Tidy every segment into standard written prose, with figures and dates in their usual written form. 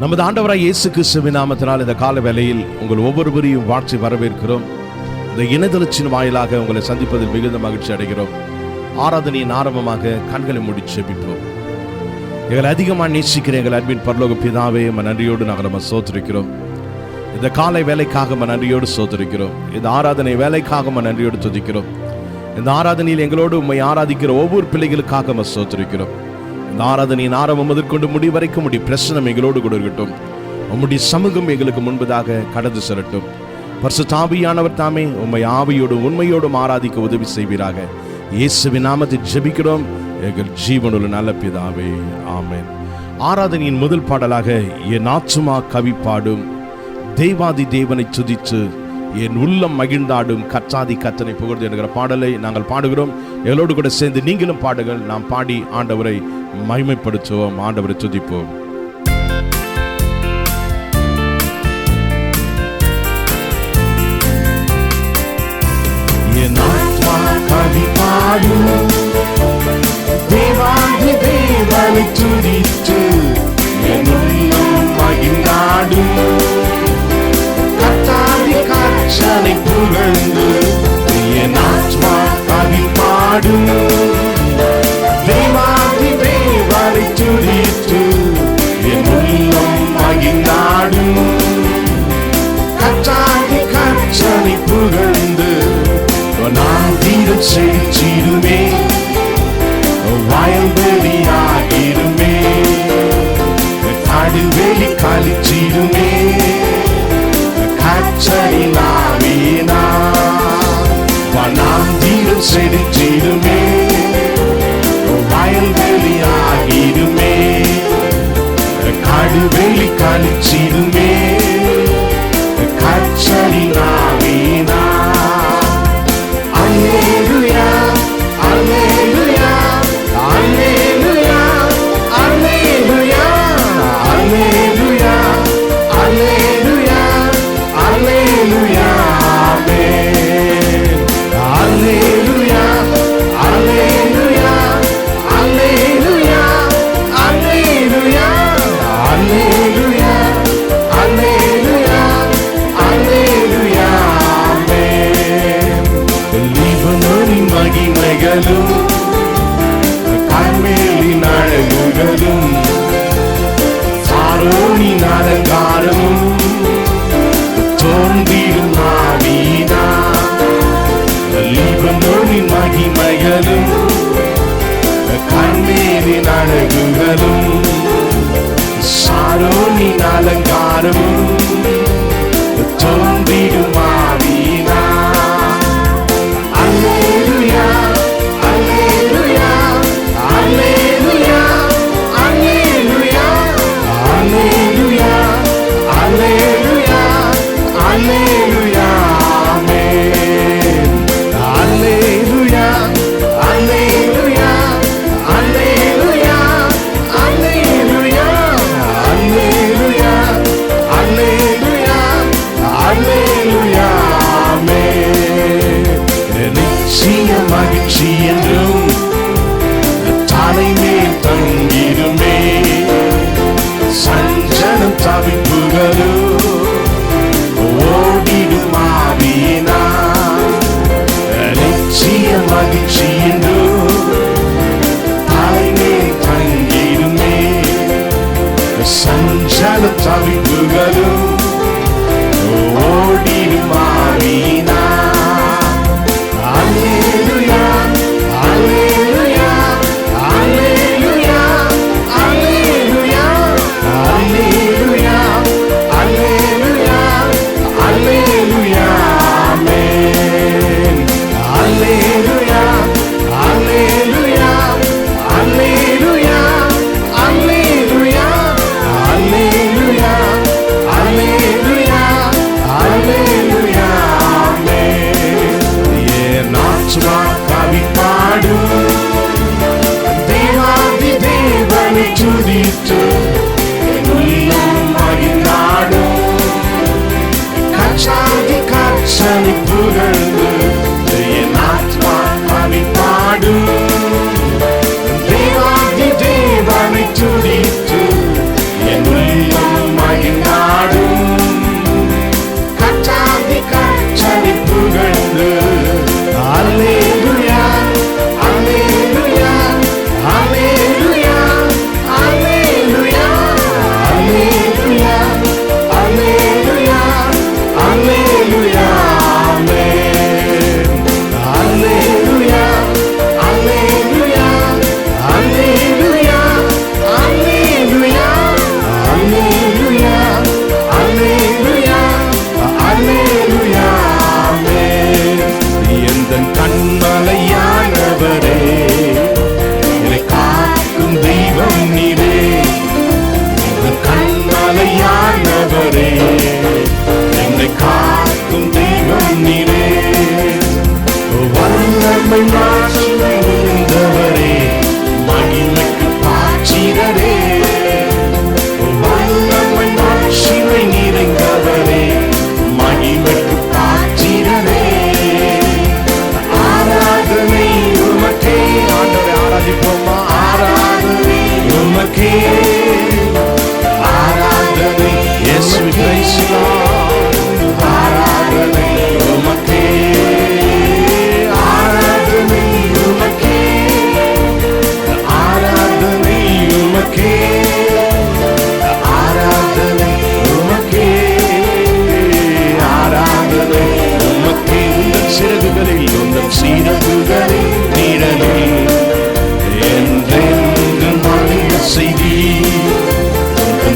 நமது ஆண்டவராய் இயேசு கிறிஸ்துவின் நாமத்தினால் இந்த கால வேளையில் உங்கள் ஒவ்வொருவரையும் வாழ்த்தி வரவேற்கிறோம். இந்த இணையதளத்தின் வாயிலாக உங்களை சந்திப்பதில் மிகுந்த மகிழ்ச்சி அடைகிறோம். ஆராதனையின் ஆரம்பமாக கண்களை மூடி ஜெபிப்போம். எங்களை அதிகமாக நேசிக்கிற எங்கள் அன்பின் பரலோக பிதாவே, நன்றியோடு நாங்கள் நம்ம சோதரிக்கிறோம். இந்த காலை வேலைக்காக நன்றியோடு சோதரிக்கிறோம். இந்த ஆராதனை வேலைக்காக நன்றியோடு துதிக்கிறோம். இந்த ஆராதனையில் எங்களோடு உம்மை ஆராதிக்கிற ஒவ்வொரு பிள்ளைகளுக்காக நம்ம சோதரிக்கிறோம். இந்த ஆராதனையின் ஆரம்பம் முதற்கொண்டு முடிவரைக்கும் பிரசனம் எங்களோடு கூட இருக்கட்டும். உம்முடைய சமூகம் எங்களுக்கு முன்பதாக கடந்து செல்லட்டும். பரிசுத்த ஆவியானவர் தாமே உம்மை ஆவியோடும் உண்மையோடும் ஆராதிக்க உதவி செய்வீராக. இயேசுவின் நாமத்தில் ஜெபிக்கிறோம் எங்கள் ஜீவனுள்ள நல்ல பிதாவே, ஆமென். ஆராதனையின் முதல் பாடலாக என் ஆத்துமா கவி பாடும், தேவாதி தேவனை துதித்து என் உள்ளம் மகிழ்ந்தாடும், கற்றாதி கத்தனை புகழ்ந்து என்கிற பாடலை நாங்கள் பாடுகிறோம். எங்களோடு கூட சேர்ந்து நீங்களும் பாடுங்கள். நாம் பாடி ஆண்டவரை மகிமைப்படுத்துவோம், ஆண்டவரை துதிப்போம். என் ஆத்மா கவி பாடும், தேவாதி தேவனை துதித்து என் உள்ளம் மகிழ்ந்தாடும், கர்த்தனை புகழ்ந்து என் ஆத்மா கவி பாடும், தேவாதி தேவனை துதித்து என் உள்ளம் மகிழ்ந்தாடும், கர்த்தனை புகழ்ந்து நான் தீரச் செழிச்சிடுமே, வயல்வெளியாகிடுமே, காடுவெளி கழிச்சிடுமே, கற்றனை நாவினா நாம் தீரம் செழிச்சிடுமே, வயல்வெளியாகிடுமே, காடுவெளி கழிச்சிடுமே, கற்றனை நாவினா. அல்லேலூயா அல்லேலூயா அல்லேலூயா அல்லேலூயா அல்லேலூயா அல்லேலூயா அல்லேலூயா ஆமென். அல்லேலூயா அல்லேலூயா அல்லேலூயா அல்லேலூயா அல்லேலூயா அல்லேலூயா அல்லேலூயா ஆமென். லீபனோனின் மகிமைகளும் கர்மேலின் அழகுகளும் சாரோனின் அலங்காரமும் தோன்றிடும் ஆவினா, லீபனோனின் மகிமைகளும் கர்மேலின் அழகுகளும் சாரோனின் அலங்காரமும் தோன்றிடும் ஆவினா. அல்லேலூயா அல்லேலூயா அல்லேலூயா அல்லேலூயா அல்லேலூயா அல்லேலூயா அல்லேலூயா ஆமென். அல்லேலூயா அல்லேலூயா அல்லேலூயா அல்லேலூயா அல்லேலூயா அல்லேலூயா அல்லேலூயா ஆமென். நிச்சய மகிழ்ச்சி என்றும் தலைமேல் தங்கிடுமே, சஞ்சலம் தவிப்புகளும் ஓடிடும் ஆவியினா, நிச்சய மகிழ்ச்சி என்றும் தலைமேல் தங்கிடுமே, சஞ்சலம் தவிப்புகளும் ஓடிடும் ஆவியினா. அல்லேலூயா அல்லேலூயா அல்லேலூயா அல்லேலூயா அல்லேலூயா அல்லேலூயா அல்லேலூயா ஆமென். அல்லேலூயா அல்லேலூயா அல்லேலூயா அல்லேலூயா அல்லேலூயா அல்லேலூயா அல்லேலூயா ஆமென். என் ஆத்துமா கவி பாடும், தேவாதி தேவனை துதித்து என் உள்ளம் மகிழ்ந்தாடும், கற்றாதி கற்றனை புகழ்ந்து என் ஆத்மா கவி பாடும், தேவாதி தேவனை துதித்து என் உள்ளம்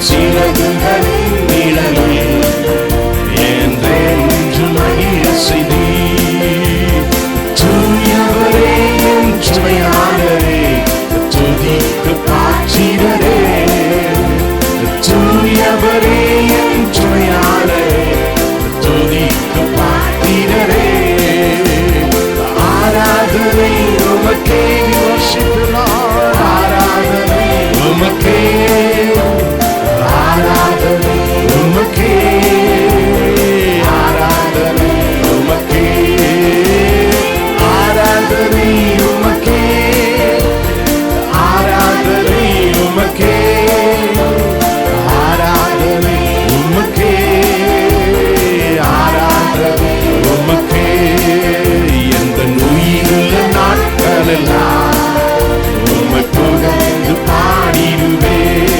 சிறகுகளின் நிழலில் என்றென்று மகிழ செய்தீர். தூயவரே என் துணையாளரே, துதிக்கு பாத்திரரே. தூயவரே என் துணையாளரே, துதிக்கு பாத்திரரே. ஆராதனை உமக்கே, ஆராதனை உமக்கே, ஆராதனை உமக்கே, ஆராதனை உமக்கே, ஆராதனை உமக்கே, ஆராதனை உமக்கே, ஆராதனை உமக்கே, ஆராதனை உமக்கே. எந்த உயிருள்ள நாட்களெல்லாம் உம்மை புகழ்ந்து பாடிடுவேன்.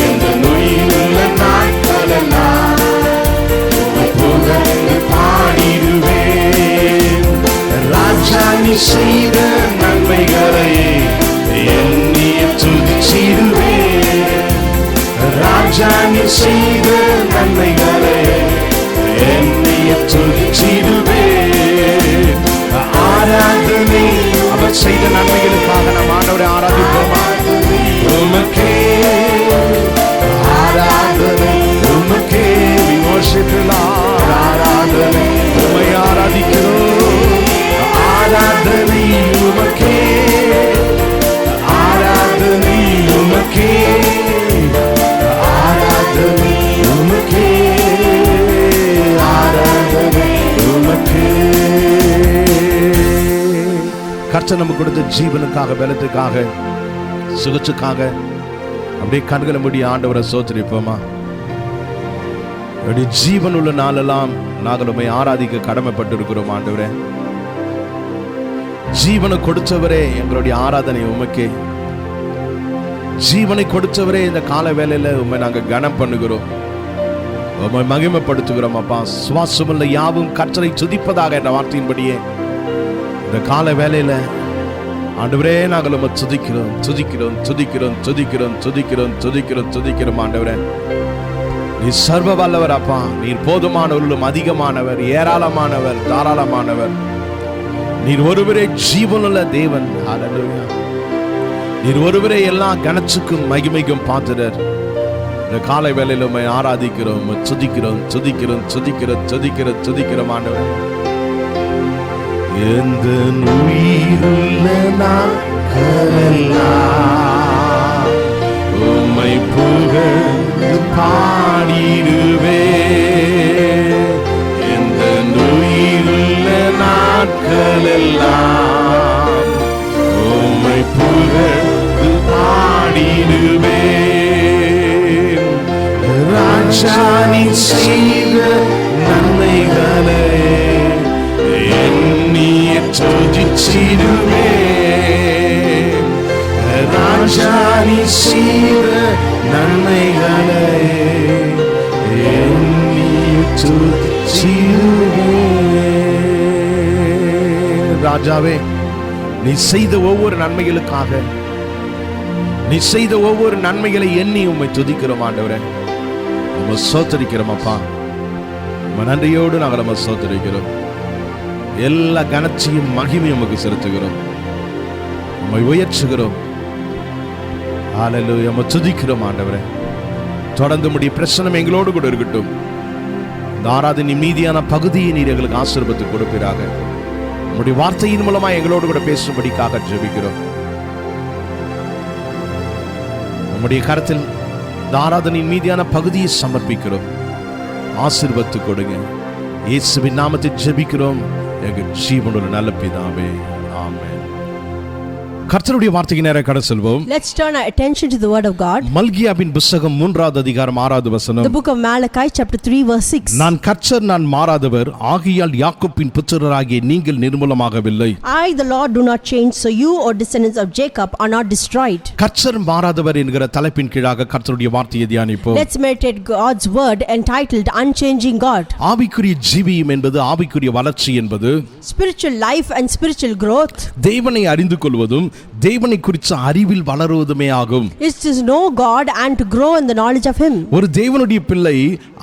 எந்த உயிருள்ள நாட்களெல்லாம் உம்மை புகழ்ந்து பாடிடுவேன். ராஜா நீ செய்த நன்மைகளை எண்ணிய துதிச்சிடுவேன். ராஜா நீ செய்த நன்மைகளை எண்ணிய துதிச்சிடுவேன். ஆராதனை அவர் செய்த நன்மைகளுக்காக நாம் ஆண்டவரை ஆராதிப்போமா? உமக்கே ஆராதனை உமக்கே. we worship you Lord. ஆராதனை உம்மை ஆராதிக்கிறோம். ஆராதனை உமக்கே, ஆராதனை உமக்கே, ஆராதனை உமக்கே, ஆராதனை உமக்கே. கர்த்தர் நமக்கு கொடுத்த ஜீவனுக்காக, பலத்துக்காக, சுகத்துக்காக அப்படியே கண்களை மூடி ஆண்டவரை ஸ்தோத்திரிப்போமா? அப்படி ஜீவன் உள்ள நாளெல்லாம் நாங்கள் உம்மை ஆராதிக்க கடமைப்பட்டிருக்கிறோம். ஆண்டவரே, ஜீவனை கொடுத்தவரே, எங்களுடைய ஆராதனை உமக்கே. ஜீவனை கொடுத்தவரே, இந்த கால வேளையில உம்மை நாங்கள் கனம் பண்ணுகிறோம், உம்மை மகிமைப்படுத்துகிறோம். அப்பா, சுவாசமுள்ள யாவும் கர்த்தரை துதிப்பதாக என்ற வார்த்தையின்படியே இந்த கால வேளையில ஆண்டவரே நாங்கள் உம்மை துதிக்கிறோம், துதிக்கிறோம், துதிக்கிறோம், துதிக்கிறோம், துதிக்கிறோம், துதிக்கிறோம், துதிக்கிறோம். ஆண்டவரே, நீ சர்வ வல்லவர் அப்பா. நீர் போதுமானவர்களும் அதிகமானவர், ஏராளமானவர், தாராளமானவர். நீர் ஒருவரே ஜீவனுள்ள தேவன். ஹல்லேலூயா. நீர் ஒருவரே எல்லா கனத்துக்கும் மகிமைக்கும் பாத்திரர். இந்த காலை வேளையில உம்மை ஆராதிக்கிறோம், துதிக்கிறோம், துதிக்கிறோம், துதிக்கிறோம், துதிக்கிறோம், துதிக்கிறோம். ஆண்டவரே, எந்த உயிருள்ள நாட்களெல்லாம் உம்மை புகழ்ந்து பாடிடுவேன். எந்த உயிருள்ள நாட்களெல்லாம் உம்மை புகழ்ந்து பாடிடுவேன். ராஜா நீ செய்த நன்மைகளை எண்ணிய துதிச்சிடுவேன். ராஜா நீ செய்த நன்மைகளை எண்ணிய துதிச்சிடுவேன். ராஜாவே, நீ செய்த ஒவ்வொரு நன்மைகளுக்காக, நீ செய்த ஒவ்வொரு நன்மைகளை எண்ணி உம்மை துதிக்கிறோம். ஆண்டவரே, உம்மை ஸ்தோத்திரிக்கிறோம் அப்பா. உம்மை நன்றியோடு நாங்கள் உம்மை ஸ்தோத்திரிக்கிறோம். எல்லா கனத்தையும் மகிமையும் உமக்கு செலுத்துகிறோம், உம்மை உயர்த்துகிறோம். ஹல்லேலூயா. உம்மை துதிக்கிறோம். ஆண்டவரே, தொடர்ந்து முடிய பிரச்சனை எங்களோடு கூட இருக்கட்டும். இந்த ஆராதனை மீதியான பகுதியை நீர் எங்களுக்கு ஆசீர்வாதத்தை கொடுப்பீராக. உம்முடைய வார்த்தையின் மூலமா எங்களோடு கூட பேசும்படிக்காக ஜெபிக்கிறோம். உம்முடைய கரத்தில் இந்த ஆராதனையின் மீதியான பகுதியை சமர்ப்பிக்கிறோம். ஆசீர்வாதத்தை கொடுங்க. இயேசுவின் நாமத்தில் ஜெபிக்கிறோம் எங்கள் ஜீவனுள்ள நல்ல பிதாவே, ஆமென். கர்த்தருடைய வார்த்தைக்கு நேரா கடந்து செல்வோம். Let's turn our attention to the word of God. மல்கியாவின் புத்தகம் 3வது அதிகாரம் 6வது வசனம். The book of Malachi chapter 3 verse 6. நான் கர்த்தர், நான் மாறாதவர், ஆகையால் யாக்கோபின் புத்திரராகிய நீங்கள் நிர்மூலமாகவில்லை. I the Lord do not change, so you or descendants of Jacob are not destroyed. கர்த்தர் மாறாதவர் என்கிற தலைப்பின் கீழாக கர்த்தருடைய வார்த்தையை தியானிப்போம். Let's meditate God's word entitled Unchanging God. ஆவிக்குரிய ஜீவியம் என்பது, ஆவிக்குரிய வளர்ச்சி என்பது, Spiritual life and spiritual growth, தேவனை அறிந்து கொள்வதும் தேவனை குறித்த அறிவில் வளருவதுமே ஆகும். It is to know God and to grow in the knowledge of Him. ஒரு தேவனுடைய பிள்ளை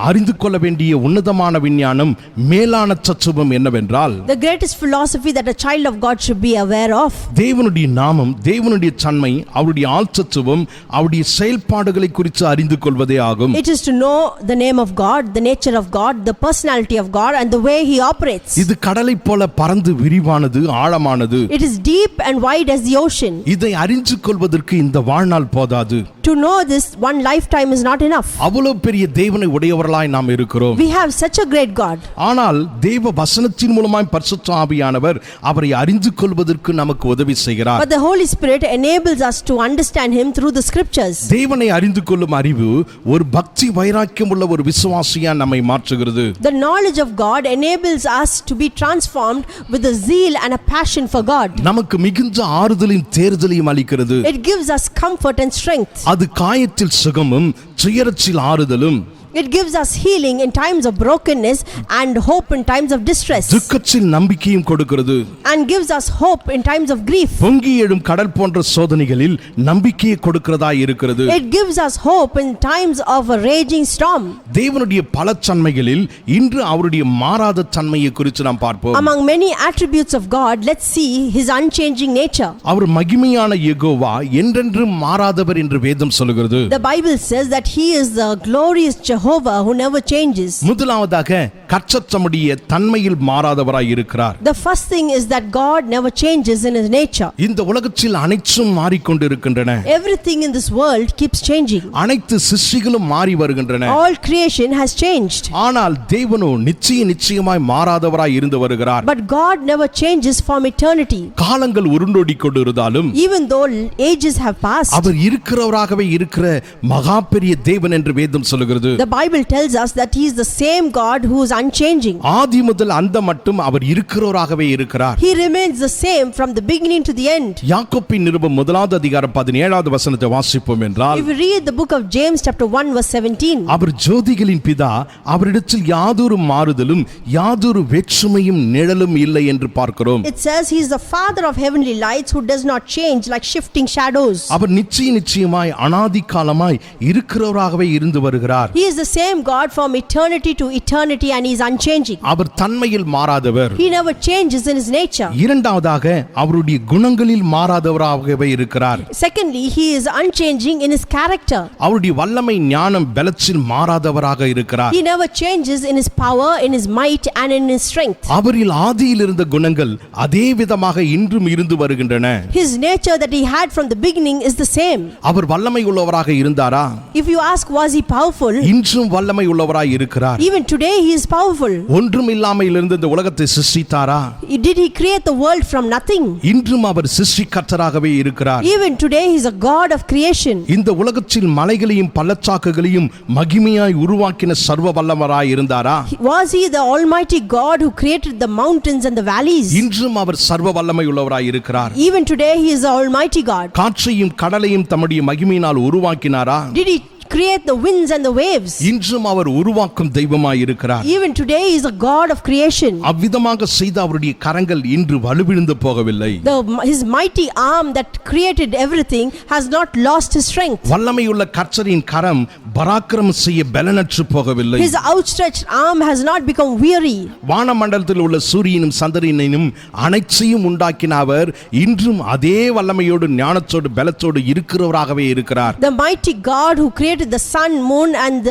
அறிந்து கொள்ள வேண்டிய உன்னதமான விஞ்ஞானம், மேலான தத்துவம் என்னவென்றால், The greatest philosophy that a child of God should be aware of. தேவனுடைய நாமம், தேவனுடைய தன்மை, அவருடைய ஆழ்த்தத்துவம், அவருடைய செயல்பாடுகளை குறித்து அறிந்து கொள்வதே ஆகும். It is to know the name of God, the nature of God, the personality of God and the way He operates. இது கடலை போல பரந்து விரிவானது, ஆழமானது. It is deep and wide as the ocean. இதை அறிந்து கொள்வதற்கு இந்த வாழ்நாள் போதாது. To know this, one lifetime is not enough. அவ்வளவு பெரிய தேவனை உடையவர்களாய் நாம் இருக்கிறோம். We have such a great God. ஆனால் தேவ வசனத்தின் மூலமாய் பரிசுத்த ஆவியானவர் அவரை அறிந்து கொள்வதற்கு நமக்கு உதவி செய்கிறார். But the Holy Spirit enables us to understand Him through the scriptures. தேவனை அறிந்து கொள்ளும் அறிவு ஒரு பக்தி வைராக்கியம் உள்ள ஒரு விசுவாசியா நம்மை மாற்றுகிறது. The knowledge of God enables us to be transformed with a zeal and a passion for God. நமக்கு மிகுந்த ஆறுதலின் தேர்தலையும் அளிக்கிறது. It gives us comfort and strength. அது காயத்தில் சுகமும், துயரத்தில் ஆறுதலும், It gives us healing in times of brokenness and hope in times of distress. துக்கத்தில் நம்பிக்கையும் கொடுக்கிறது. And gives us hope in times of grief. பொங்கி எழும் கடல் போன்ற சோதனைகளில் நம்பிக்கையை கொடுக்கிறதாய் இருக்கிறது. It gives us hope in times of a raging storm. தேவனுடைய பல தன்மைகளில் இன்று அவருடைய மாறாத தன்மையை குறித்து நாம் பார்ப்போம். Among many attributes of God, let's see His unchanging nature. அவர் மகிமையான யெகோவா, என்றென்றும் மாறாதவர் என்று வேதம் சொல்கிறது. The Bible says that He is the glorious Jehovah who never changes. முதலாவதாக கர்த்தர் தம்முடைய தன்மையில் மாறாதவராய் இருக்கிறார். The first thing is that God never changes in His nature. இந்த உலகத்தில் அனைத்தும் மாறிக்கொண்டிருக்கின்றன. Everything in this world keeps changing. அனைத்து சிருஷ்டிகளும் மாறி வருகின்றன. All creation has changed. ஆனால் தேவனோ நிச்சயமாய் மாறாதவராய் இருந்து வருகிறார். But God never changes from eternity. காலங்கள் உருண்டோடி கொண்டிருந்தாலும், Even though ages have passed, அவர் இருக்கிறவராகவே இருக்கிற மகா பெரிய தேவன் என்று வேதம் சொல்கிறது. the Bible tells us that He is the same God who is unchanging. ஆதி முதல் அந்த மட்டும் அவர் இருக்கிறவராகவே இருக்கிறார். He remains the same from the beginning to the end. யாக்கோபின் நிருபம் 1 அதிகாரம் 17வது வசனத்தை வாசிப்போம் என்றால், If we read the book of James chapter 1 verse 17, அவர் ஜோதிகளின் பிதா, அவரிடத்தில் யாதொரு மாறுதலும் யாதொரு வேற்றுமையும் நிழலும் இல்லை என்று பார்க்கிறோம். it says He is the Father of heavenly lights who does not change like shifting shadows. அவர் நிச்சயமாய் அனாதி காலமாய் இருக்கிறவராகவே இருந்து வருகிறார். He is the same God from eternity to eternity and He is unchanging. அவர் தன்மையில் மாறாதவர். He never changes in His nature. இரண்டாவதாக அவருடைய குணங்களில் மாறாதவராகவே இருக்கிறார். Secondly, He is unchanging in His character. அவருடைய வல்லமை, ஞானம், பலத்தில் மாறாதவராக இருக்கிறார். He never changes in His power, in His might and in His strength. அவரில் ஆதியில் இருந்த குணங்கள் அதே விதமாக இன்றும் இருந்து வருகின்றன. His nature that He had from the beginning is the same. அவர் வல்லமை உள்ளவராக இருந்தாரா? If you ask, was He powerful? இன்றும் வல்லமை உள்ளவராய் இருக்கிறார். Even today He is powerful. ஒன்றும் இல்லாமல் இருந்து இந்த உலகத்தை சிருஷ்டித்தாரா? Did He create the world from nothing? இன்றும் அவர் சிருஷ்டிகர்த்தராகவே இருக்கிறார். Even today He is a God of creation. இந்த உலகத்தில் மலைகளையும் பள்ளத்தாக்குகளையும் மகிமையாய் உருவாக்கின சர்வ வல்லவராய் இருந்தாரா? Was He the almighty God who created the mountains and the valleys? இன்றும் அவர் சர்வ வல்லமை உள்ளவராய் இருக்கிறார். Even today He is the almighty God. காற்றையும் கடலையும் தம்முடைய மகிமையினால் உருவாக்கினாரா? Did He create the winds and the waves? இன்றும் அவர் உருவாக்கும் தெய்வமாய் இருக்கிறார். Even today He is a God of creation. அவ்விதமாக செய்த அவருடைய கரங்கள் இன்று வலுவிழந்து போகவில்லை. His mighty arm that created everything has not lost His strength. வல்லமையுள்ள கர்த்தரின் கரம் பராக்கிரமம் செய்ய பலனற்று போகவில்லை. His outstretched arm has not become weary. வானமண்டலத்தில் உள்ள சூரியனும் சந்திரனையும் அனைத்தையும் உண்டாக்கின அவர் இன்றும் அதே வல்லமையோடு, ஞானத்தோடு, பலத்தோடு இருக்கிறவராகவே இருக்கிறார். The mighty God who created the sun, moon and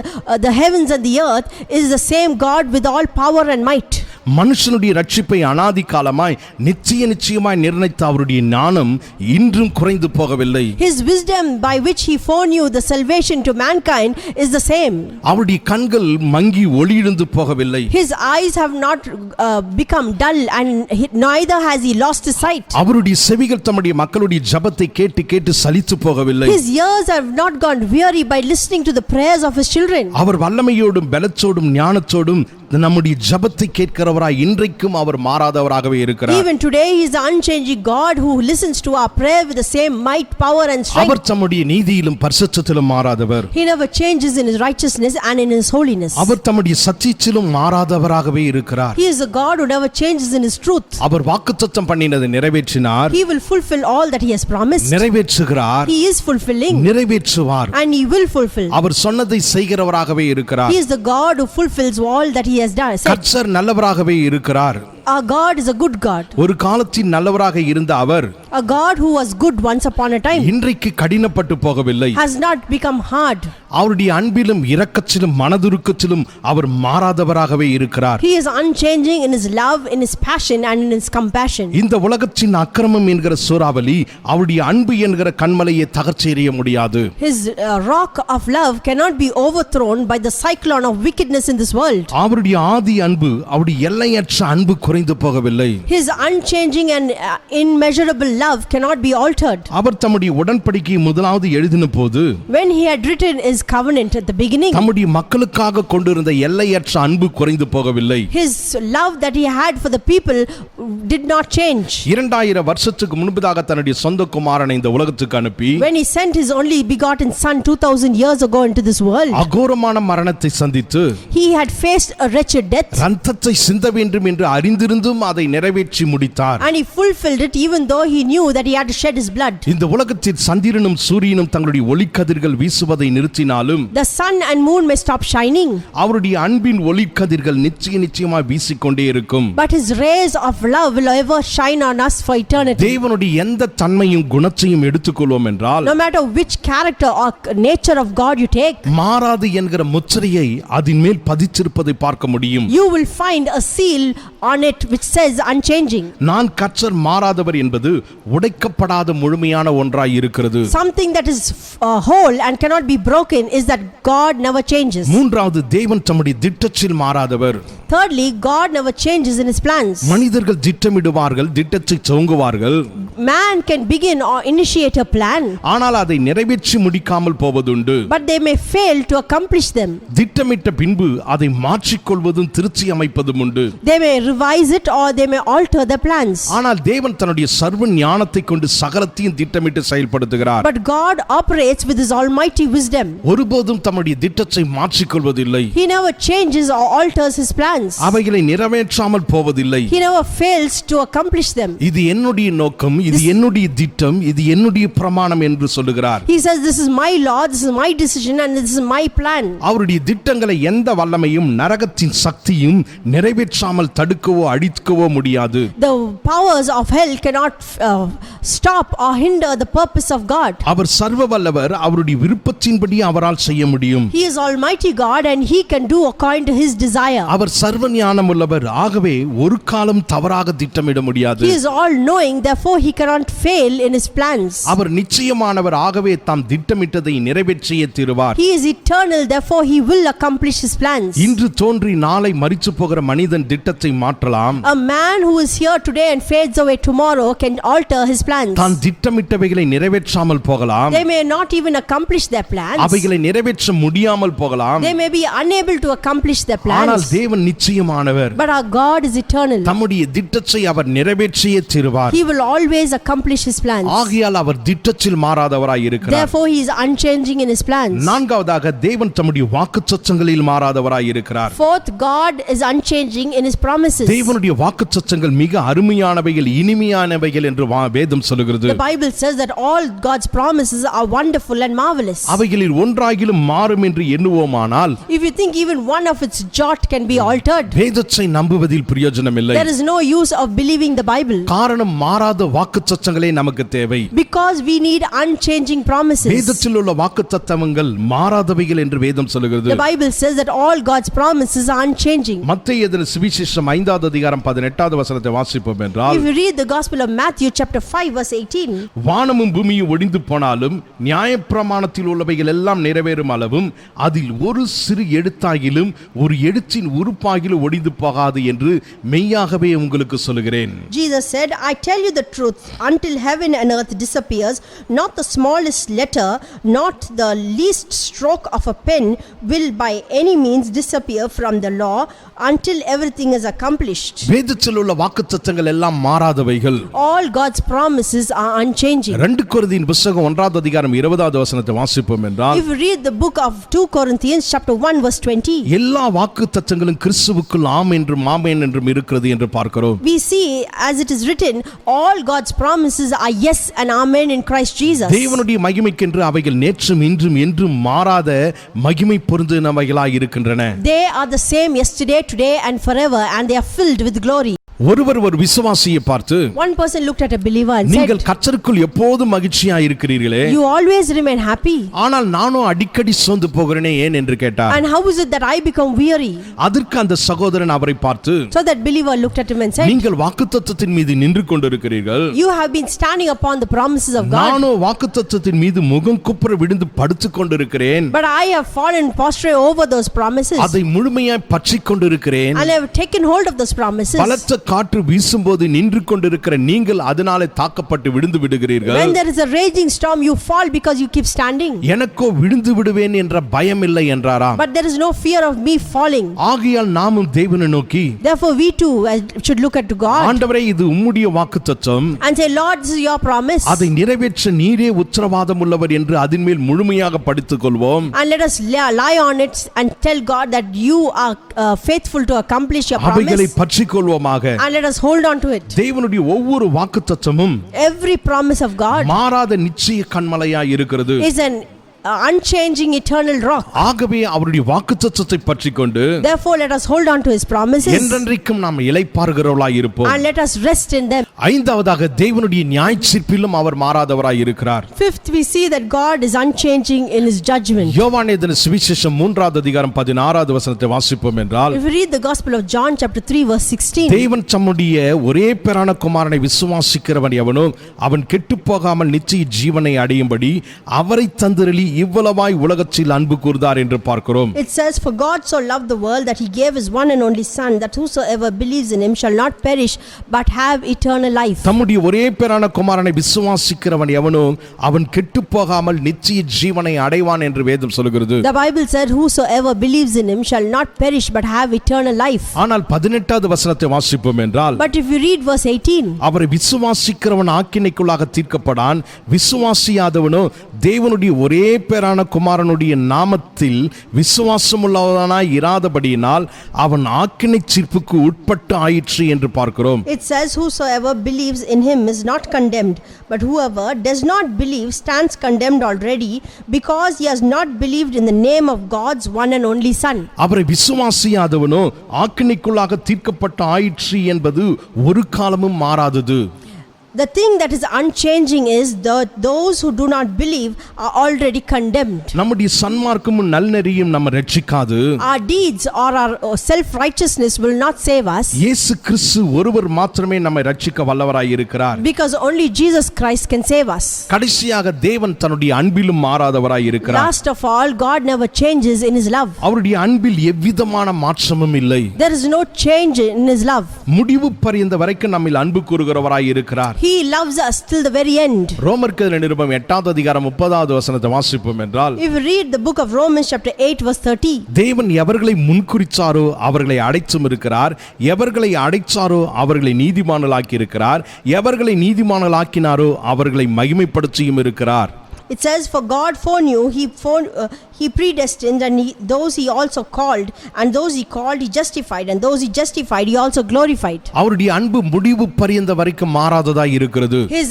the heavens and the earth is the same God with all power and might. மனுஷனுடைய ரட்சிப்பை அனாதி காலமாய் நிச்சயமாய் நிர்ணயித்த அவருடைய ஞானம் இன்றும் குறைந்து போகவில்லை. His wisdom by which He foreknew the salvation to mankind is the same. அவருடைய கண்கள் மங்கி ஒளியிழந்து போகவில்லை. His eyes have not become dull and neither has He lost His sight. அவருடைய செவிகள் தம்முடைய மக்களுடைய ஜெபத்தை கேட்டு சலித்து போகவில்லை. His ears have not gone weary by listening to the prayers of His children. அவர் வல்லமையோடும் பலத்தோடும் ஞானத்தோடும் நம்முடைய ஜெபத்தை கேட்கிறவராய் இன்றைக்கும் அவர் மாறாதவராகவே இருக்கிறார். Even today he is the unchanging God who listens to our prayer with the same might, power and strength. அவர் தம்முடைய நீதியிலும் பரிசுத்தத்திலும் மாறாதவர். He never changes in his righteousness and in his holiness. அவர் தம்முடைய சத்தியத்திலும் மாறாதவராகவே இருக்கிறார். He is a God who never changes in his truth. அவர் வாக்குத்தத்தம் பண்ணினதை நிறைவேற்றினார். He will fulfill all that he has promised. நிறைவேற்றுகிறார். He is fulfilling நிறைவேற்றுவார். and he will fulfill. அவர் சொன்னதை செய்கிறவராகவே இருக்கிறார். He is the God who fulfills all that he has done. கர்த்தர் நல்லவராகவே இருக்கிறார். Our God is a good God. ஒரு காலத்தில் நல்லவராக இருந்த அவர் A God who was good once upon a time இன்றைக்கு கடினப்பட்டு போகவில்லை. has not become hard. அவருடைய அன்பிலும் இரக்கத்திலும் மனதுருக்கத்திலும் அவர் மாறாதவராகவே இருக்கிறார். He is unchanging in his love, in his passion and in his compassion. இந்த உலகத்தின் அக்கிரமம் என்கிற சூறாவளி அவருடைய அன்பு என்கிற கண்மலையை தகர்த்தெறிய முடியாது. His rock of love cannot be overthrown by the cyclone of wickedness in this world. அவருடைய ஆதி அன்பு அவருடைய எல்லையற்ற அன்பு குறைந்து போகவில்லை. His unchanging and immeasurable love cannot be altered. அவர் தம்முடைய உடன்படிக்கையை முதலாவது எழுதின போது When he had written his covenant at the beginning, தம்முடைய மக்களுக்காக கொண்டிருந்த எல்லையற்ற அன்பு குறைந்து போகவில்லை. his love that he had for the people did not change. 2000 வருஷத்துக்கு முன்பதாக தன்னுடைய சொந்த குமாரனை இந்த உலகத்துக்கு அனுப்பி When he sent his only begotten son 2000 years ago into this world, அகோரமான மரணத்தை சந்தித்து he had faced a wretched death ரத்தத்தை சிந்த வேண்டும் என்று அறிந்திருந்தும் அதை நிறைவேற்றி முடித்தார். and he fulfilled it even though he knew that he had to shed his blood. இந்த உலகத்தில் சந்திரனும் சூரியனும் தங்களுடைய ஒளிக்கதிர்கள் வீசுவதை நிறுத்தினாலும் The sun and moon may stop shining, அவருடைய அன்பின் ஒளிக்கதிர்கள் நிச்சயமாய் வீசிக்கொண்டே இருக்கும். but his rays of love will ever shine on us for eternity. தேவனுடைய எந்த தன்மையும் குணத்தையும் எடுத்துக்கொள்வோம் என்றால் No matter which character or nature of God you take, மாறாது என்கிற முத்திரையை அதன் மேல் பதிச்சிருப்பதை பார்க்க முடியும். you will find a seal on it which says unchanging. நான் கர்த்தர் மாறாதவர் என்பது உடைக்கப்படாத முழுமையான ஒன்றாய் இருக்கிறது. Something that is whole and cannot be broken is that God never changes. மூன்றாவது, தேவன் தம்முடைய திட்டத்தில் மாறாதவர். Thirdly, God never changes in his plans. மனிதர்கள் திட்டமிடுவார்கள், திட்டத்தை துவங்குவார்கள். Man can begin or initiate a plan, ஆனால் அதை நிறைவேற்றி முடிக்காமல் போவதுண்டு. but they may fail to accomplish them. திட்டமிட்ட பின்பு அதை மாற்றிக்கொள்வதும் திருச்சி அமைப்பதும் உண்டு. They may revise it or they may alter the plans. ஆனால் தேவன் தன்னுடைய சர்வ ஞானத்தை கொண்டு சகலத்தையும் திட்டமிட்டு செயல்படுத்துகிறார். But God operates with his almighty wisdom. ஒருபோதும் தம்முடைய திட்டத்தை மாற்றிக்கொள்வதில்லை. He never changes or alters his plans. அவைகளை நிறைவேற்றாமல் போவதில்லை. He never fails to accomplish them. இது என்னுடைய நோக்கம், இது என்னுடைய திட்டம், இது என்னுடைய பிரமாணம் என்று சொல்லுகிறார். He says, this is my law, this is my decision and this is my plan. அவருடைய திட்டங்களை எந்த வல்லமையும் நரகத்தின் சக்தியும் நிறைவேற்றாமல் தடுக்கவோ அழிக்கவோ முடியாது. The powers of hell cannot stop or hinder the purpose of God. அவர் சர்வ வல்லவர், அவருடைய விருப்பத்தின்படி அவரால் செய்ய முடியும். He is almighty God and he can do according to his desire. அவர் சர்வ ஞானம் உள்ளவர், ஆகவே ஒரு காலம் தவறாக திட்டமிட முடியாது. He is all knowing, therefore he cannot fail in his plans. அவர் நிச்சயமானவர், ஆகவே தாம் திட்டமிட்டதை நிறைவேற்றியே தீருவார். He is eternal, therefore he will accomplish his plans. இன்று தோன்றி நாளை மரித்து போகிற மனிதன் திட்டத்தை மாற்றலாம். A man who is here today and fades away tomorrow can alter his plans. தான் திட்டமிட்டவைகளை நிறைவேற்றாமல் போகலாம். They may not even accomplish their plans. அவைகளை நிறைவேற்ற முடியாமல் போகலாம். They may be unable to accomplish their ஆனால் plans. தேவன் நிச்சயமானவர். But our God is eternal. தம்முடைய திட்டத்தை அவர் நிறைவேற்றியே தீருவார். He will always accomplish his plans. ஆகையால் அவர் திட்டத்தில் மாறாதவராய் இருக்கிறார். Therefore he is unchanging in his plans. நான்காவதாக, தேவன் தம்முடைய வாக்குத்தத்தங்களில் மாறாதவராய் இருக்கிறார். Fourth, God is unchanging in his promises. தேவனுடைய வாக்குத்தத்தங்கள் மிக அருமையானவைகள், இனிமையானவைகள் என்று வேதம் சொல்லுகிறது. The Bible says that all God's promises are wonderful and marvelous. அவைகளில் ஒன்றாகிலும் மாறும் என்று எண்ணுவோமானால் If you think even one of its jot can be altered, வேதத்தை நம்புவதில் பிரயோஜனம் இல்லை. there is no use of believing the Bible. காரணம், மாறாத வாக்குத்தத்தங்களே நமக்கு தேவை. Because we need unchanging promises. வேதத்தில் உள்ள வாக்குத்தத்தங்கள் மாறாதவைகள் என்று வேதம் சொல்லுகிறது. The Bible says that all God's promises are unchanging. மத்தேயு எழுதின சுவிசேஷம் 5வது அதிகாரம் 18வது வசனத்தை வாசிப்போம் என்றால், If you read the Gospel of Matthew chapter chapter 5 verse 18. வானமும் பூமியும் ஒடிந்து போனாலும் நியாயப்பிரமாணத்தில் உள்ளவைகள் எல்லாம் நிறைவேறும் அளவும் அதில் ஒரு சிறு எழுத்தாகிலும் ஒரு எழுத்தின் உறுப்பாகிலும் ஒடிந்து போகாது என்று மெய்யாகவே உங்களுக்கு சொல்லுகிறேன். Jesus said, I tell you the truth, until heaven and earth disappears, not the smallest letter, not the least stroke of a pen will by any means disappear from the law until everything is accomplished. வேதத்தில் உள்ள வாக்குத்தத்தங்கள் எல்லாம் மாறாதவைகள். All God's promises are unchanging. 2 கொரிந்தியர் புத்தகம் 1 அதிகாரம் 20வது வசனத்தை வாசிப்போம் என்றால், If you read the book of 2 Corinthians chapter 1 verse 20, எல்லா வாக்குத்தத்தங்களும் கிறிஸ்துவுக்குள் ஆம் என்றும் ஆமென் என்றும் இருக்கிறது என்று பார்க்கிறோம். we see as it is written, all God's promises are yes and amen in Christ Jesus. தேவனுடைய மகிமைக்கென்று அவைகள் நேற்றும் இன்றும் என்றும் மாறாத மகிமை பொருந்தினவைகளாய் இருக்கின்றன. They are the same yesterday, today and forever, and they are filled with glory. ஒருவர் ஒரு விசுவாசியை பார்த்து, One person looked at a believer and நீங்கள் said, கர்த்தருக்குள் எப்போதும் மகிழ்ச்சியாய் இருக்கிறீர்களே, you always remain happy, ஆனால் நானும் அடிக்கடி சோர்ந்து போகிறேனே ஏன் என்று கேட்டார். and how is it that I become weary? அதற்கு அந்த சகோதரன் அவரை பார்த்து, So that believer looked at him and said, நீங்கள் வாக்குத்தத்தத்தின் மீது நின்று கொண்டிருக்கிறீர்கள், you have been standing upon the promises of God, நானும் வாக்குத்தத்தத்தின் மீது முகம் குப்புற விழுந்து படுத்துக் கொண்டிருக்கிறேன், but I have fallen prostrate over those promises, அதை முழுமையாய் பற்றிக் கொண்டிருக்கிறேன். and I have taken hold of those promises. பலத்த காற்று வீசும்போது நின்று கொண்டிருக்கிற நீங்கள் அதனாலே தாக்கப்பட்டு விழுந்து விடுகிறீர்கள். When there is a raging storm, you fall because you keep standing. எனக்கோ விழுந்து விடுவேன் என்ற பயம் இல்லை என்றாராம். But there is no fear of me falling. ஆகையால் நாமும் தேவனை நோக்கி, Therefore we too should look at God ஆண்டவரே இது உம்முடைய வாக்குத்தத்தம், and say, Lord, this is your promise, அதை நிறைவேற்ற நீரே உத்தரவாதம் உள்ளவர் என்று அதின் மேல் முழுமையாக படித்துக் கொள்வோம். and let us lie on it and tell God that you are faithful to accomplish your அவைகளை promise, பற்றிக் கொள்வோமாக. and let us hold on to it. தேவனுடைய ஒவ்வொரு வாக்குத்தத்தமும் Every promise of God மாறாத நிச்சய கன்மலையாய் இருக்கிறது. is an unchanging eternal rock. ஆகவே அவருடைய வாக்குத்தத்தத்தை பற்றிக்கொண்டு Therefore let us hold on to his promises என்றென்றைக்கும் நாம் இளைப்பாறுகிறவர்களாய் இருப்போம். and let us rest in them. ஐந்தாவதாக தேவனுடைய நியாயத்தீர்ப்பிலும் அவர் மாறாதவராய் இருக்கிறார். Fifth, we see that God is unchanging in his judgment. யோவான் எழுதின சுவிசேஷம் 3 அதிகாரம் 16 வசனத்தை வாசிப்போம் என்றால், If we read the Gospel of John chapter 3 verse 16, தேவன் தம்முடைய ஒரே பேரான குமாரனை விசுவாசிக்கிறவன் எவனோ அவன் கெட்டுப் போகாமல் நித்திய ஜீவனை அடையும்படி அவரை தந்திரளி இவ்வளவாய் உலகத்தில் அன்பு கூர்ந்தார் என்று பார்க்கிறோம். it says, for God so loved the world that he gave his one and only son, that whosoever believes in him shall not perish but have eternal life. தம்முடைய ஒரே பேரான குமாரனை விசுவாசிக்கிறவன் எவனோ அவன் கெட்டுப் போகாமல் நித்திய ஜீவனை அடைவான் என்று வேதம் சொல்கிறது. The Bible said, whosoever believes in him shall not perish but have eternal life. ஆனால் 18வது வசனத்தை வாசிப்போம் என்றால், But if you read verse 18, அவரை விசுவாசிக்கிறவன் ஆக்கினைக்குள்ளாக தீர்க்கப்படான், விசுவாசியாதவனோ தேவனுடைய ஒரே பேரான குமாரனுடைய நாமத்தில் விசுவாசமுள்ளவனாய் இராதபடியினால் அவன் ஆக்கினை தீர்ப்புக்கு உட்பட்டு ஆயிற்று என்று பார்க்கிறோம். it says, whosoever believes in him is not condemned, but whoever does not believe stands condemned already, because he has not believed in the name of God's one and only son. அவரை விசுவாசியாதவனோ ஆக்கினைக்குள்ளாக தீர்க்கப்பட்ட ஆயிற்று என்பது ஒரு காலமும் மாறாதது. The thing that is unchanging is that those who do not believe are already condemned. நம்முடைய சன்மார்க்கமும் நல்நெறியும் நம்ம ரட்சிக்காது. Our deeds or our self-righteousness will not save us, இயேசு கிறிஸ்து ஒருவர் மாத்திரமே நம்மை ரட்சிக்க வல்லவராய் இருக்கிறார். because only Jesus Christ can save us. கடைசியாக தேவன் தன்னுடைய அன்பிலும் மாறாதவராய் இருக்கிறார். Last of all, God never changes in his love. அவருடைய அன்பில் எவ்விதமான மாற்றமும் இல்லை. There is no change in his love. முடிவு பரியந்த வரைக்கும் நம்மில் அன்பு கூறுகிறவராய் இருக்கிறார். He loves us till the very end. ரோமருக்கு நிருபம் 8 அதிகாரம் 30 வசனத்தை வாசிப்போம் என்றால், If you read the book of Romans chapter 8 verse 30, தேவன் எவர்களை முன்குறிச்சாரோ அவர்களை அடைச்சும் இருக்கிறார், எவர்களை அடைச்சாரோ அவர்களை நீதிமான்களாக்கி இருக்கிறார், எவர்களை நீதிமான்களாக்கினாரோ அவர்களை மகிமைப்படுத்தியும் இருக்கிறார். it says, for God foreknew, he predestined, and those he also called, and those he called he justified, and those he justified he also glorified. அவருடைய அன்பு முடிவு பரியந்த வரைக்கும் மாறாததாய் இருக்கிறது. His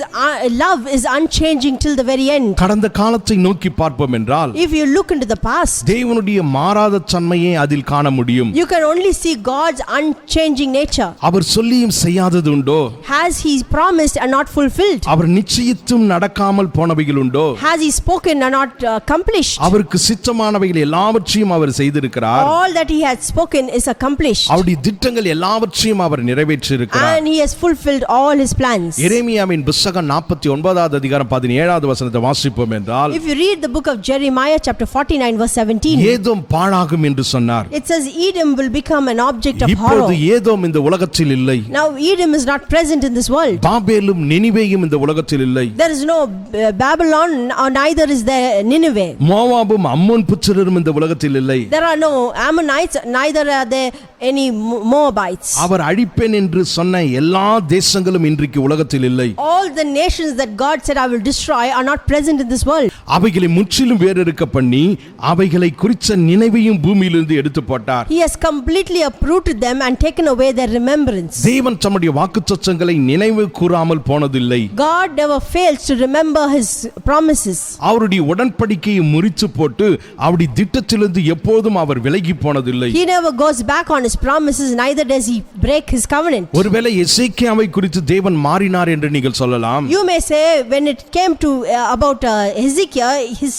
love is unchanging till the very end. கடந்த காலத்தை நோக்கி பார்ப்போம் என்றால், If you look into the past, தேவனுடைய மாறாத தன்மையை அதில் காண முடியும். you can only see God's unchanging nature. அவர் சொல்லியும் செய்யாதது உண்டோ? Has he promised and not fulfilled? அவர் நிச்சயித்தும் நடக்காமல் போனவைகள் உண்டோ? has he spoken are not accomplished. அவருக்கு சித்தமானவைகள் எல்லாவற்றையும் அவர் செய்திருக்கிறார். All that he has spoken is accomplished. அவருடைய திட்டங்கள் எல்லாவற்றையும் அவர் நிறைவேற்றி இருக்கிறார். And he has fulfilled all his plans. எரேமியாவின் புத்தகம் 49வது அதிகாரம் 17வது வசனத்தை வாசிப்போம் என்றால், If you read the book of Jeremiah chapter 49 verse 17, Edom பாழாகும் என்று சொன்னார். it says Edom will become an object of இப்பொழுது horror. ஏதோம் இந்த உலகத்தில் இல்லை. Now Edom is not present in this world. பாபேலும் நினிவேயும் இந்த உலகத்தில் இல்லை. There is no Babylon or neither is there Nineveh. மோவாபும் Ammon புத்திரரும் இந்த உலகத்தில் இல்லை. There are no Ammonites, neither are there any Moabites. அவர் அழிப்பேன் என்று சொன்ன எல்லா தேசங்களும் இன்றைக்கு உலகத்தில் இல்லை. All the nations that God said I will destroy are not present in this world. அவைகளை முற்றிலும் வேறறுக்க பண்ணி அவைகளை குறித்த நினைவையும் பூமியிலிருந்து எடுத்து போட்டார். He has completely uprooted them and taken away their remembrance. தேவன் தம்முடைய வாக்குத்தத்தங்களை நினைவு கூறாமல் போனதில்லை. God never fails to remember his promises. அவருடைய உடன்படிக்கையை முறித்து போட்டு அவருடைய திட்டத்திலிருந்து எப்போதும் அவர் விலகி போனதில்லை. He never goes back on his promises, neither does he break his covenant. ஒருவேளை எசேக்கியாவை குறித்து தேவன் மாறினார் என்று நீங்கள் சொல்லலாம். You may say when it came to about Hezekiah, his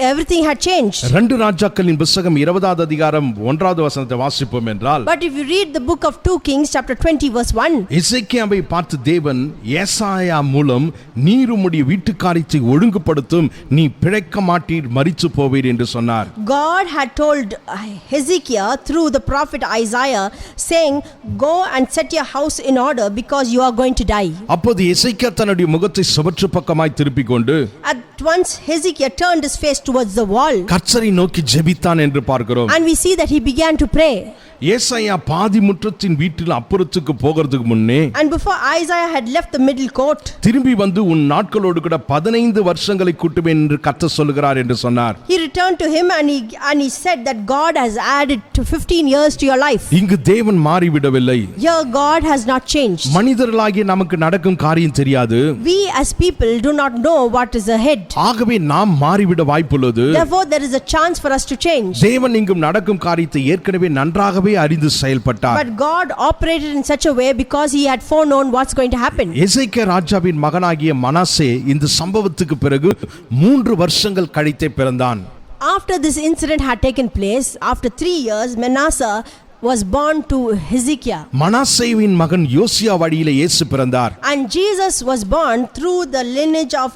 everything had changed. 2 ராஜாக்களின் புத்தகம் 20வது அதிகாரம் 1வது வசனத்தை வாசிப்போம் என்றால், But if you read the book of 2 Kings chapter 20 verse 1, எசேக்கியாவை பார்த்து தேவன் ஏசாயா மூலம் நீர் உம்முடைய வீட்டுக்காரியத்தை ஒழுங்குபடுத்தும், நீ பிழைக்க மாட்டீர், மரித்து போவீர் என்று சொன்னார். God had told Hezekiah through the prophet Isaiah saying, go and set your house in order because you are going to die. அப்போது எசேக்கியா தன்னுடைய முகத்தை சுவற்று பக்கமாய் திருப்பிக் கொண்டு At once Hezekiah turned his face towards the wall, கர்த்தரை நோக்கி ஜெபித்தான் என்று பார்க்கிறோம். and we see that he began to pray. ஏசாயா பாதி முற்றத்தின் வீட்டில் அப்புறத்துக்கு போகிறதுக்கு முன்னே, And before Isaiah had left the middle court, திரும்பி வந்து உன் நாட்களோடு கூட 15 வருஷங்களை கூட்டுவேன் என்று கர்த்தர் சொல்கிறார் என்று சொன்னார். he returned to him and he said that God has added to 15 years to your life. இங்கு தேவன் மாறிவிடவில்லை. Here God has not changed. மனிதர்களாகிய நமக்கு நடக்கும் காரியம் தெரியாது. We as people do not know what is ahead. ஆகவே நாம் மாறிவிட வாய்ப்புள்ளது. Therefore there is a chance for us to change. தேவன் இங்கும் நடக்கும் காரியத்தை ஏற்கனவே நன்றாகவே அறிந்து செயல்பட்டார். But God operated in such a way because he had foreknown what's going to happen. எசேக்கியா ராஜாவின் மகனாகிய மனாசே இந்த சம்பவத்துக்கு பிறகு 3 வருஷங்கள் கழித்தே பிறந்தான். After this incident had taken place, after 3 years, Manasseh was born to Hezekiah. மனாசேவின் மகன் யோசியா வழியிலே இயேசு பிறந்தார். And Jesus was born through the lineage of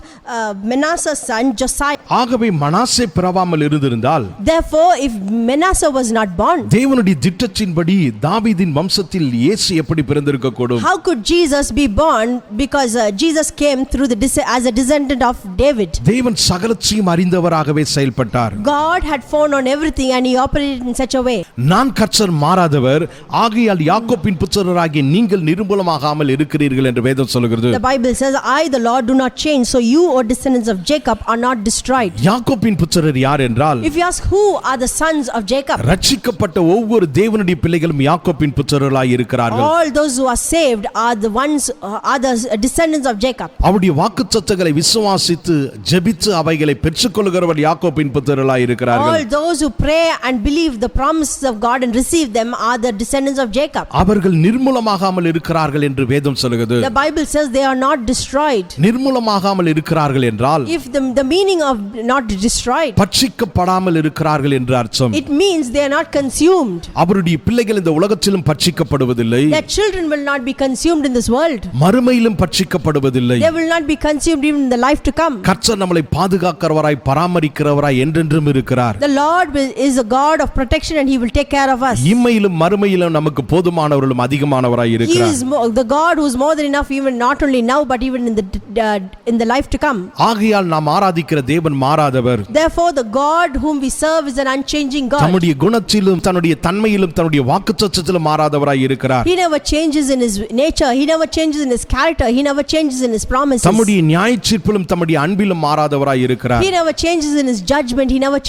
Manasseh's son Josiah. ஆகவே மனாசே பிறவாமல் இருந்திருந்தால், Therefore, if Manasseh was not born, தேவனுடைய திட்டத்தின்படி தாவீதின் வம்சத்தில் இயேசு எப்படி பிறந்திருக்க கூடும்? how could Jesus be born? Because Jesus came through as a descendant of David. தேவன் சகலத்தையும் அறிந்தவராகவே செயல்பட்டார். God had foreknown everything and he operated in such a way. நான் கர்த்தர் மாறாதவர், ஆகையால் யாக்கோபின் புத்திரராகிய நீங்கள் நிர்மூலமாகாமல் இருக்கிறீர்கள் என்று வேதம் சொல்கிறது. The Bible says, I the Lord do not change, so you O descendants of Jacob are not destroyed. யாக்கோபின் புத்திரர் யார் என்றால், If you ask who are the sons of Jacob, ரட்சிக்கப்பட்ட ஒவ்வொரு தேவனுடைய பிள்ளைகளும் யாக்கோபின் புத்திரர்களாய் இருக்கிறார்கள். all those who are saved are the ones are the descendants of Jacob. அவருடைய வாக்குத்தத்தங்களை விசுவாசித்து ஜெபித்து அவைகளை பெற்றுக்கொள்கிறவர் யாக்கோபின் புத்திரர்களாய் இருக்கிறார்கள். All those who pray and believe the promises of God and receive them are the descendants of Jacob. அவர்கள் நிர்மூலமாகாமல் இருக்கிறார்கள் என்று வேதம் சொல்கிறது. The Bible says they are not destroyed. நிர்மூலமாகாமல் இருக்கிறார்கள் என்றால், If the meaning of not destroyed, பட்சிக்கப்படாமல் இருக்கிறார்கள் என்று அர்த்தம். it means they are not consumed. அவருடைய பிள்ளைகள் இந்த உலகத்திலும் பட்சிக்கப்படுவதில்லை, Their children will not be consumed in this world. மறுமையிலும் பட்சிக்கப்படுவதில்லை. They will not be consumed even in the life to come. கர்த்தர் நம்மளை பாதுகாக்கிறவராய் பராமரிக்கிறவராய் என்றென்றும் இருக்கிறார். The Lord is a God of protection and he will take care of us. இம்மையிலும் மறுமையிலும் நமக்கு போதுமானவர்களும் அதிகமானவராய் He இருக்கிறார். is the God who is more than enough, even not only now but even in the life to come. ஆகையால் நாம் ஆராதிக்கிற தேவன் மாறாதவர். Therefore the God whom we serve is an unchanging God. தம்முடைய குணத்திலும் தன்னுடைய தன்மையிலும் தன்னுடைய வாக்குத்தத்தத்திலும் மாறாதவராய் இருக்கிறார். He never changes in his nature, he never changes in his character, he never changes in his promises. தம்முடைய நியாயத்தீர்ப்பிலும் தம்முடைய அன்பிலும் மாறாதவராய் இருக்கிறார். He never changes in his judgment, he never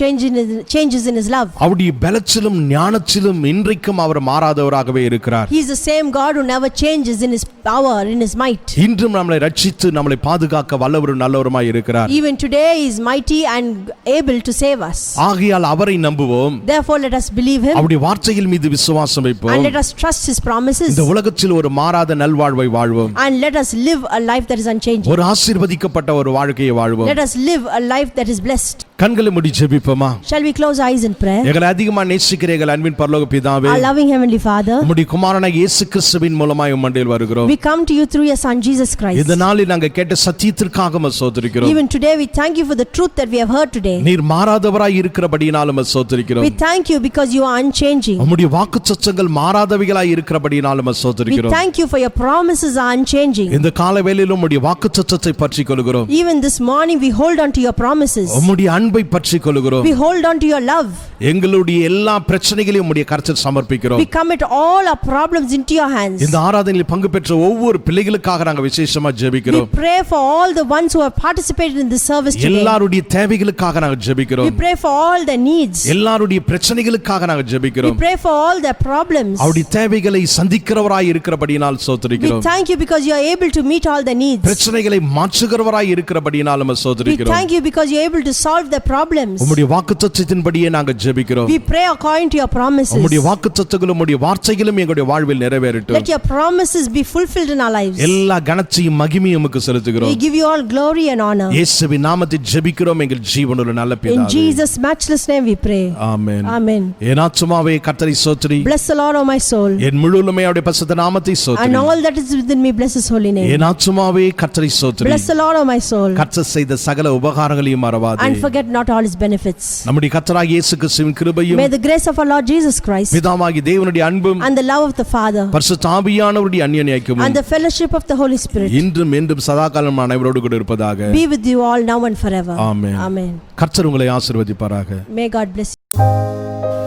changes in his love. அவருடைய பலத்திலும் ஞானத்திலும் இன்று இன்றைக்கும் அவர் மாறாதவராகவே இருக்கிறார். He is the same God who never changes in his power, in his might. இன்றும் நம்மளை ரட்சித்து நம்மளை பாதுகாக்க வல்லவரும் நல்லவருமாய் இருக்கிறார். Even today he is mighty and able to save us. ஆகையால் அவரை நம்புவோம். Therefore let us believe him. அவருடைய வார்த்தைகள் மீது விசுவாசம் வைப்போம். And let us trust his promises. இந்த உலகத்தில் ஒரு மாறாத நல்வாழ்வை வாழ்வோம். And let us live a life that is unchanging. ஒரு ஆசீர்வதிக்கப்பட்ட ஒரு வாழ்க்கையை வாழ்வோம். Let us live a life that is blessed. கண்களை மூடி ஜெபிப்போமா? Shall we close eyes in prayer? எங்களை அதிகமாக நேசிக்கிற எங்கள் அன்பின் பரலோக பிதாவே, Our loving heavenly Father, உம்முடைய குமாரனாகிய இயேசு கிறிஸ்துவின் மூலமாய் உம்மண்டையில் வருகிறோம். we come to you through your son Jesus Christ. இந்த நாளில் நாங்கள் கேட்ட சத்தியத்திற்காக உம்மை ஸ்தோத்திரிக்கிறோம். Even today we thank you for the truth that we have heard today. நீர் மாறாதவராய் இருக்கிறபடியினால் உம்மை ஸ்தோத்திரிக்கிறோம். We thank you because you are unchanging. உம்முடைய வாக்குத்தத்தங்கள் மாறாதவைகளாய் இருக்கிறபடியினால் உம்மை We ஸ்தோத்திரிக்கிறோம். thank you for your promises are unchanging. இந்த காலை வேளையிலும் உம்முடைய வாக்குத்தத்தத்தை பற்றிக் கொள்கிறோம். Even this morning we hold on to your promises. உம்முடைய அன்பை பற்றிக் கொள்கிறோம். We hold on to your love. எங்களுடைய எல்லா பிரச்சனைகளையும் உம்முடைய கரத்தில் சமர்ப்பிக்கிறோம். We commit all our problems into your hands. இந்த ஆராதனையில் பங்கு பெற்ற ஒவ்வொரு பிள்ளைகளுக்காக நாங்கள் விசேஷமா We ஜெபிக்கிறோம். pray for all the ones who have participated in this service today. எல்லாருடைய தேவைகளுக்காக நாங்கள் We ஜெபிக்கிறோம். pray for all their needs. எல்லாருடைய பிரச்சனைகளுக்காக நாங்கள் We ஜெபிக்கிறோம். pray for all their problems. அவருடைய தேவைகளை சந்திக்கிறவராய் இருக்கிறபடியினால் We ஸ்தோத்திரிக்கிறோம். thank you because you are able to meet all their needs. பிரச்சனைகளை மாற்றுகிறவராய் இருக்கிறபடியினால் நம்ம We ஸ்தோத்திரிக்கிறோம். thank you because you are able to solve their problems. உம்முடைய வாக்குத்தத்தத்தின்படியே நாங்கள் ஜெபிக்கிறோம். We pray according to your promises. உம்முடைய வாக்குத்தத்தங்களும் உம்முடைய வார்த்தைகளும் எங்களுடைய வாழ்வில் நிறைவேறட்டும். Let your promises be fulfilled in our lives. எல்லா கனத்தையும் மகிமையும் உமக்கு We செலுத்துகிறோம். give you all glory and honor. இயேசுவின் நாமத்தில் ஜெபிக்கிறோம் எங்கள் ஜீவனுள்ள நல்ல In பிதாவே. Jesus' matchless name we pray. Amen. Amen. என் ஆத்துமாவே கர்த்தரை ஸ்தோத்திரி. Bless the Lord, O my soul, என் முழுவதுமே அவருடைய பரிசுத்த நாமத்தை and ஸ்தோத்திரி. all that is within me bless his holy name. என் ஆத்துமாவே கர்த்தரை ஸ்தோத்திரி. Bless the Lord, O my soul, கர்த்தர் செய்த சகல உபகாரங்களையும் மறவாதே. and forget not all his benefits. நம்முடைய கர்த்தராகிய இயேசு கிறிஸ்துவின் கிருபையும் May the grace of our Lord Jesus Christ பிதாவாகிய தேவனுடைய அன்பும் and the love of the Father பரிசுத்த ஆவியானவருடைய அந்யோன்ய ஐக்கியமும் and the fellowship of the Holy Spirit இன்றும் என்றும் சதாகாலம் அனைவரோடு கூட இருப்பதாக. be with you all now and forever. Amen. Amen. கர்த்தர் உங்களை ஆசீர்வதிப்பாராக. May God bless you.